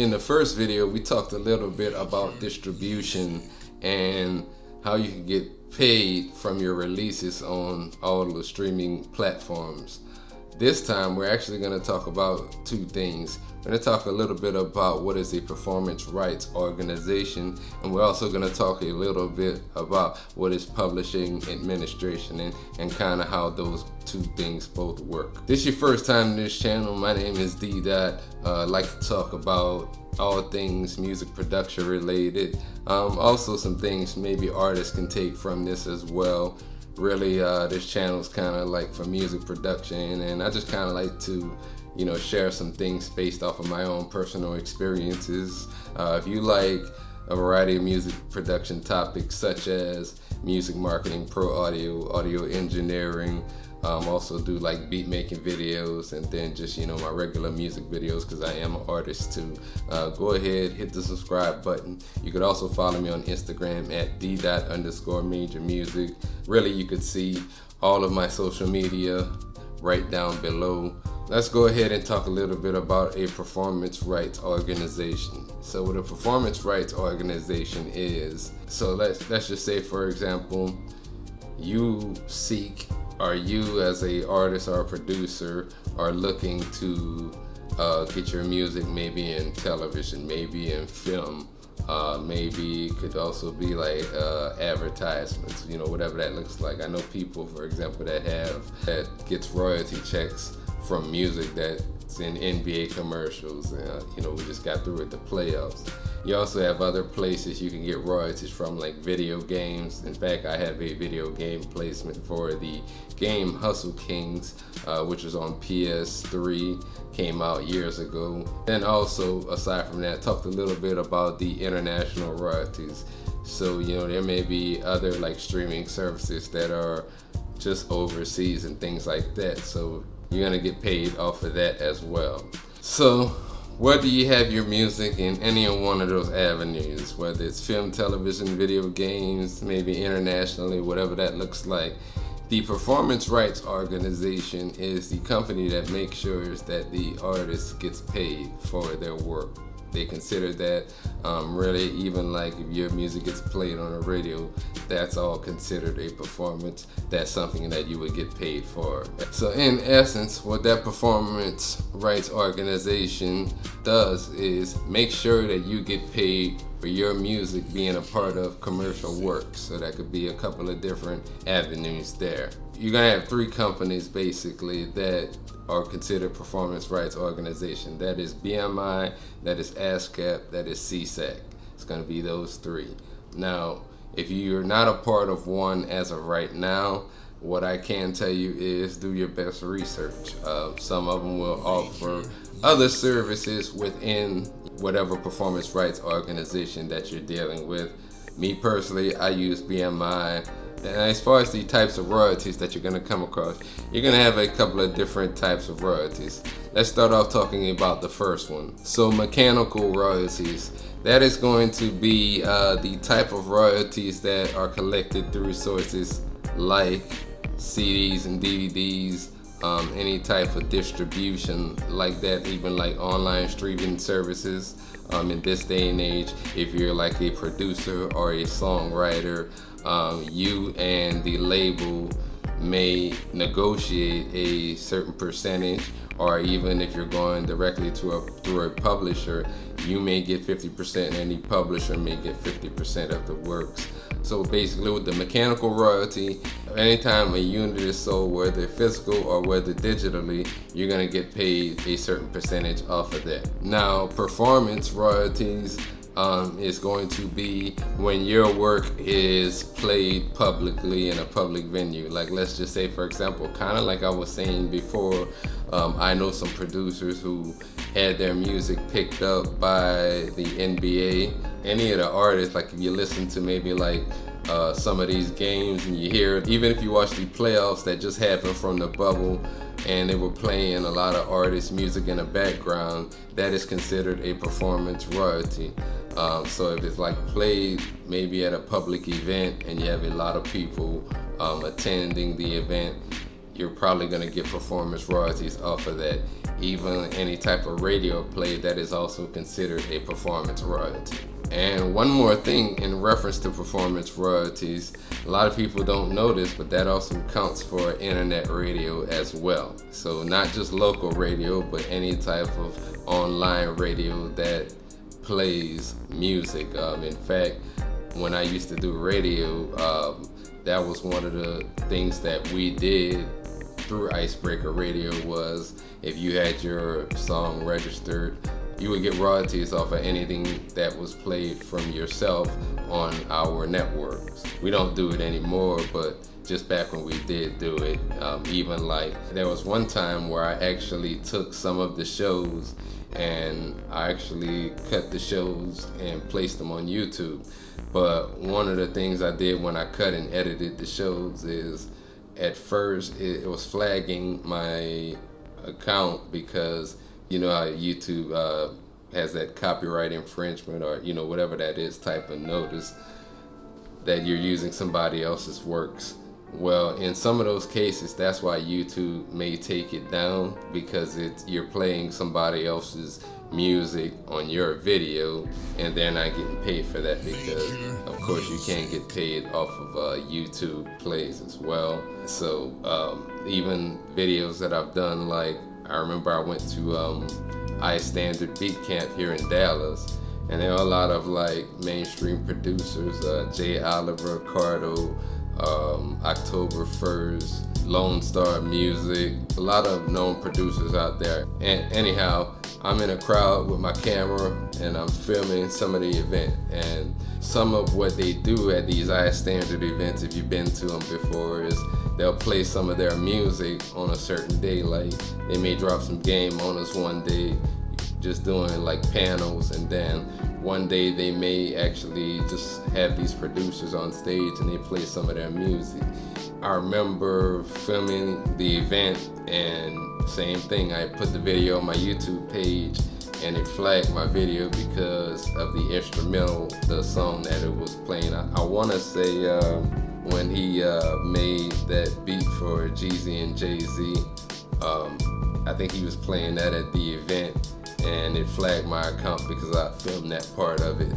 In the first video, we talked a little bit about distribution and how you can get paid from your releases on all the streaming platforms. This time, we're actually going to talk about two things. We're going to talk a little bit about what is a performance rights organization, and we're also going to talk a little bit about what is publishing administration and kind of how those two things both work. This is your first time in this channel. My name is D. I like to talk about all things music production related. Also some things maybe artists can take from this as well. Really, this channel is kind of like for music production, and I just kind of like to share some things based off of my own personal experiences. If you like a variety of music production topics such as music marketing, pro audio, audio engineering, also do like beat making videos, and then just my regular music videos because I am an artist too. Go ahead, hit the subscribe button. You could also follow me on Instagram at d._majormusic. Really, you could see all of my social media right down below. Let's go ahead and talk a little bit about a performance rights organization. So what a performance rights organization is, so let's just say, for example, you as a artist or a producer are looking to get your music maybe in television, maybe in film, maybe it could also be like advertisements, whatever that looks like. I know people, for example, that gets royalty checks from music that's in NBA commercials. We just got through with the playoffs. You also have other places you can get royalties from, like video games. In fact, I have a video game placement for the game Hustle Kings, which was on PS3, came out years ago. Then also, aside from that, talked a little bit about the international royalties. So, there may be other like streaming services that are just overseas and things like that. So you're gonna get paid off of that as well. So whether you have your music in any one of those avenues, whether it's film, television, video games, maybe internationally, whatever that looks like, the performance rights organization is the company that makes sure that the artist gets paid for their work. They consider that really, even like if your music gets played on the radio, that's all considered a performance. That's something that you would get paid for. So in essence, what that performance rights organization does is make sure that you get paid for your music being a part of commercial works. So that could be a couple of different avenues there. You're gonna have three companies basically that are considered performance rights organization. That is BMI, that is ASCAP, that is CSAC. It's gonna be those three. Now, if you're not a part of one as of right now, what I can tell you is do your best research. Some of them will offer other services within whatever performance rights organization that you're dealing with. Me personally, I use BMI. And as far as the types of royalties that you're going to come across, you're going to have a couple of different types of royalties. Let's start off talking about the first one. So mechanical royalties. That is going to be the type of royalties that are collected through sources like CDs and DVDs, any type of distribution like that, even like online streaming services. In this day and age, if you're like a producer or a songwriter, you and the label may negotiate a certain percentage, or even if you're going directly through a publisher, you may get 50% and the publisher may get 50% of the works. So basically with the mechanical royalty, anytime a unit is sold, whether physical or whether digitally, you're gonna get paid a certain percentage off of that. Now, performance royalties is going to be when your work is played publicly in a public venue. Like, let's just say, for example, kind of like I was saying before, I know some producers who had their music picked up by the NBA. Any of the artists, like if you listen to maybe like some of these games and you hear, even if you watch the playoffs that just happened from the bubble and they were playing a lot of artists' music in the background, that is considered a performance royalty. So if it's like played maybe at a public event and you have a lot of people attending the event, you're probably going to get performance royalties off of that. even any type of radio play, that is also considered a performance royalty. And one more thing in reference to performance royalties, a lot of people don't know this, but that also counts for internet radio as well. So not just local radio, but any type of online radio that plays music. In fact, when I used to do radio, that was one of the things that we did through Icebreaker Radio. Was if you had your song registered, you would get royalties off of anything that was played from yourself on our networks. We don't do it anymore, but just back when we did do it, even like there was one time where I actually took some of the shows and I actually cut the shows and placed them on YouTube. But one of the things I did when I cut and edited the shows is, at first it was flagging my account because you know how YouTube has that copyright infringement, or you know, whatever that is, type of notice that you're using somebody else's works. Well, in some of those cases, that's why YouTube may take it down, because you're playing somebody else's music on your video and they're not getting paid for that, because of course you can't get paid off of YouTube plays as well. So even videos that I've done, like I remember I went to iStandard Beat Camp here in Dallas, and there are a lot of like mainstream producers, Jay Oliver, Cardo, October 1st, Lone Star Music, a lot of known producers out there. And anyhow, I'm in a crowd with my camera and I'm filming some of the event, and some of what they do at these iStandard events, if you've been to them before, is they'll play some of their music on a certain day. Like they may drop some game on us one day, just doing like panels, and then one day they may actually just have these producers on stage and they play some of their music. I remember filming the event, and same thing, I put the video on my YouTube page and it flagged my video because of the instrumental, the song that it was playing. I want to say when he made that beat for Jeezy and Jay-Z, I think he was playing that at the event, and it flagged my account because I filmed that part of it,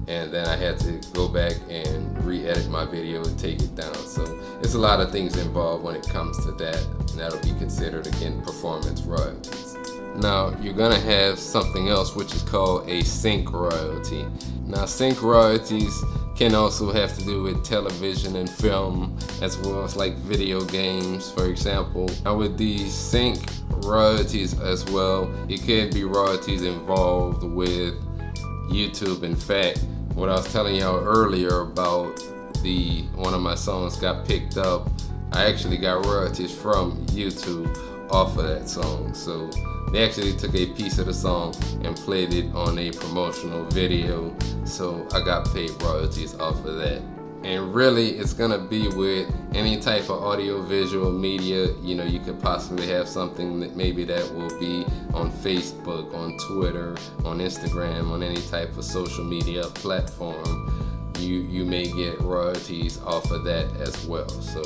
and then I had to go back and re-edit my video and take it down. So it's a lot of things involved when it comes to that, and that'll be considered, again, performance royalties. Now you're gonna have something else which is called a sync royalty. Now sync royalties can also have to do with television and film, as well as like video games, for example. Now with these sync royalties as well, it could be royalties involved with YouTube. In fact, what I was telling y'all earlier about one of my songs got picked up, I actually got royalties from YouTube off of that song. So they actually took a piece of the song and played it on a promotional video, so I got paid royalties off of that. And really, it's gonna be with any type of audio visual media. You know, you could possibly have something that maybe that will be on Facebook, on Twitter, on Instagram, on any type of social media platform. You may get royalties off of that as well. So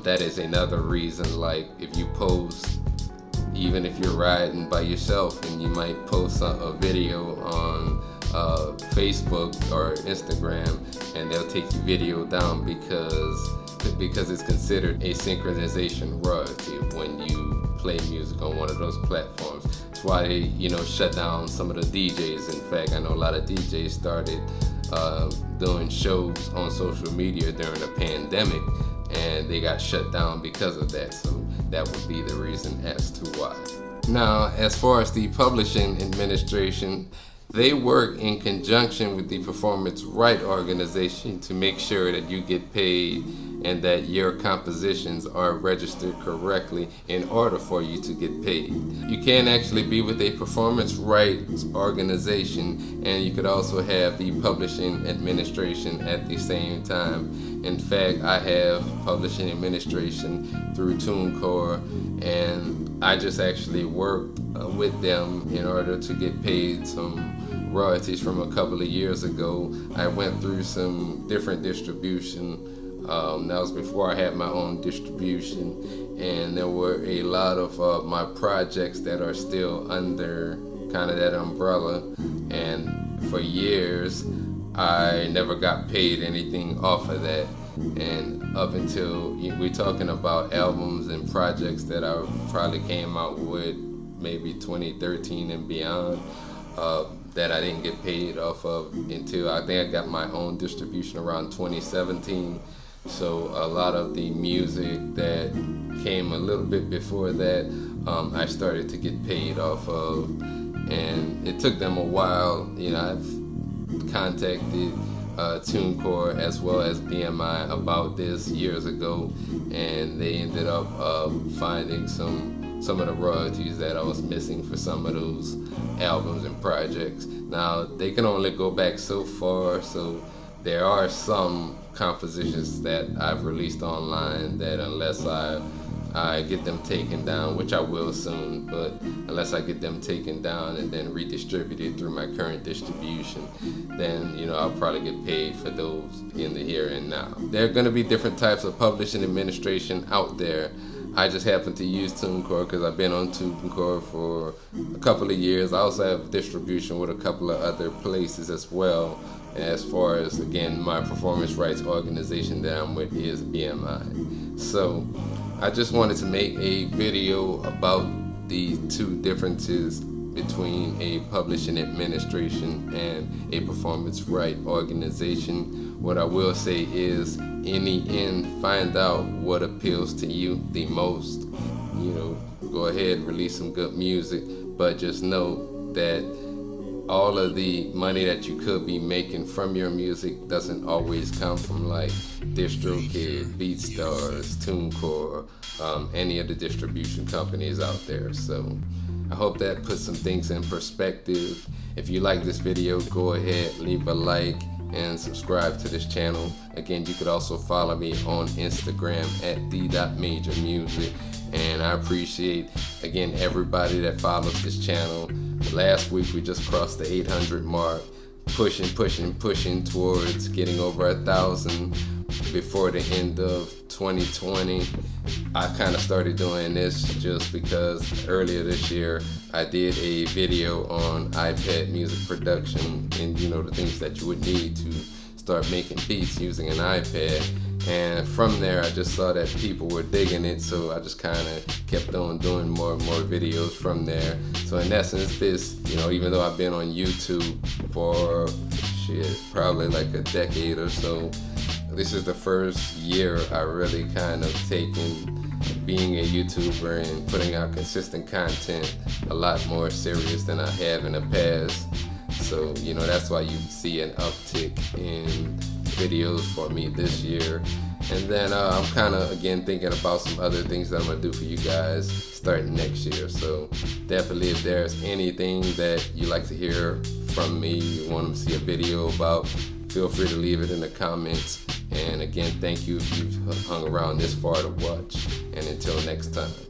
that is another reason, like if you post, even if you're riding by yourself and you might post a video on Facebook or Instagram, and they'll take your video down because it's considered a synchronization royalty when you play music on one of those platforms. That's why they, you know, shut down some of the DJs. In fact, I know a lot of DJs started doing shows on social media during the pandemic, and they got shut down because of that. So that would be the reason as to why. Now, as far as the publishing administration, they work in conjunction with the performance right organization to make sure that you get paid and that your compositions are registered correctly in order for you to get paid. You can actually be with a performance rights organization, and you could also have the publishing administration at the same time. In fact, I have publishing administration through TuneCore, and I just actually worked with them in order to get paid some royalties from a couple of years ago. I went through some different distribution. That was before I had my own distribution, and there were a lot of my projects that are still under kind of that umbrella, and for years I never got paid anything off of that. And up until we're talking about albums and projects that I probably came out with maybe 2013 and beyond, that I didn't get paid off of until I think I got my own distribution around 2017. So a lot of the music that came a little bit before that, I started to get paid off of, and it took them a while. I've contacted TuneCore as well as BMI about this years ago, and they ended up finding some of the royalties that I was missing for some of those albums and projects. Now they can only go back so far, so there are some compositions that I've released online that unless I get them taken down, which I will soon, but unless I get them taken down and then redistributed through my current distribution, then I'll probably get paid for those in the here and now. There are going to be different types of publishing administration out there. I just happen to use TuneCore because I've been on TuneCore for a couple of years. I also have distribution with a couple of other places as well. As far as, again, my performance rights organization that I'm with is BMI. So I just wanted to make a video about the two differences between a publishing administration and a performance right organization. What I will say is, in the end, find out what appeals to you the most. Go ahead, release some good music, but just know that all of the money that you could be making from your music doesn't always come from like DistroKid, BeatStars, TuneCore, any of the distribution companies out there. So I hope that puts some things in perspective. If you like this video, go ahead, leave a like and subscribe to this channel. Again, you could also follow me on Instagram at d.majormusic. And I appreciate, again, everybody that follows this channel. Last week we just crossed the 800 mark, pushing towards getting over 1,000 before the end of 2020. I kind of started doing this just because earlier this year I did a video on iPad music production and the things that you would need to start making beats using an iPad. And from there, I just saw that people were digging it, so I just kind of kept on doing more and more videos from there. So in essence, this, even though I've been on YouTube for probably like a decade or so, this is the first year I really kind of taken being a YouTuber and putting out consistent content a lot more serious than I have in the past. So, that's why you see an uptick in videos for me this year. And then I'm kind of, again, thinking about some other things that I'm going to do for you guys starting next year. So definitely, if there's anything that you like to hear from me, you want to see a video about, feel free to leave it in the comments. And again, thank you if you've hung around this far to watch. And until next time.